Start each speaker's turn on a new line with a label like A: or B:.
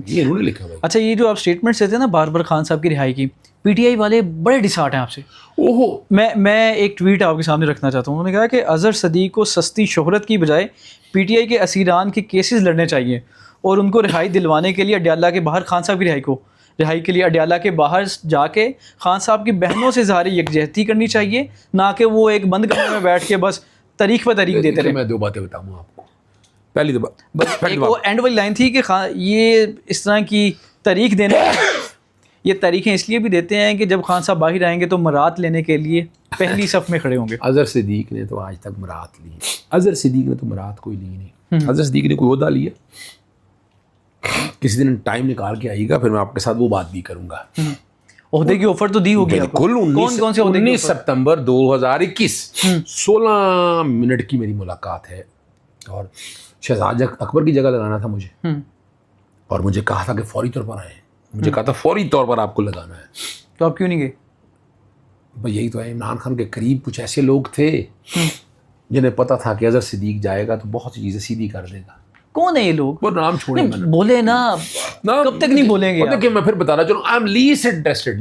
A: یہ انہوں نے لکھا بھائی.
B: اچھا یہ جو آپ اسٹیٹمنٹس دیتے ہیں نا بار بار خان صاحب کی رہائی کی، پی ٹی آئی والے بڑے ڈسہارٹ ہیں آپ سے.
A: اوہو
B: میں ایک ٹویٹ آپ کے سامنے رکھنا چاہتا ہوں. انہوں نے کہا کہ اظہر صدیق کو سستی شہرت کی بجائے پی ٹی آئی کے اسیران کے کیسز لڑنے چاہیے اور ان کو رہائی دلوانے کے لیے اڈیالہ کے باہر خان صاحب کی رہائی کے لیے اڈیالہ کے باہر جا کے خان صاحب کی بہنوں سے ظاہر یکجہتی کرنی چاہیے، نہ کہ وہ ایک بند کمرے میں بیٹھ کے بس تاریخ پہ تاریخ دیتے رہے.
A: میں دو باتیں بتاؤں آپ کو. پہلی تو
B: ایک وہ اینڈ والی لائن تھی کہ یہ اس طرح کی تاریخ دینے، یہ تاریخیں اس لیے بھی دیتے ہیں کہ جب خان صاحب باہر آئیں گے تو مراد لینے کے لیے پہلی صف میں کھڑے ہوں گے.
A: اظہر صدیق نے تو آج تک مراد لی. اظہر صدیق نے تو مراد کوئی لی نہیں. اظہر صدیق نے کوئی عہدہ لیا؟ کسی دن ٹائم نکال کے آئیے گا، پھر میں آپ کے ساتھ وہ بات بھی کروں گا.
B: عہدے کی آفر تو دی ہوگی آپ کو.
A: بالکل.
B: کون سے عہدے کی
A: 19 سپتمبر 2021 16 منٹ کی میری ملاقات ہے، اور شہزاد اکبر کی جگہ لگانا تھا مجھے، اور مجھے کہا تھا کہ فوری طور پر آئیں. مجھے کہا تھا فوری طور پر آپ کو لگانا ہے.
B: تو آپ کیوں نہیں گئے؟
A: بھائی یہی تو ہے، عمران خان کے قریب کچھ ایسے لوگ تھے جنہیں پتہ تھا کہ اظہر صدیق جائے گا تو بہت سی چیزیں سیدھی کر دے گا.
B: کون ہے یہ لوگ؟
A: وہ نام چھوڑیں،
B: بولے نا، کب تک نہیں بولیں گے؟
A: دیکھیں میں پھر بتانا چلوں، آئی ایم لیسٹ انٹرسٹڈ.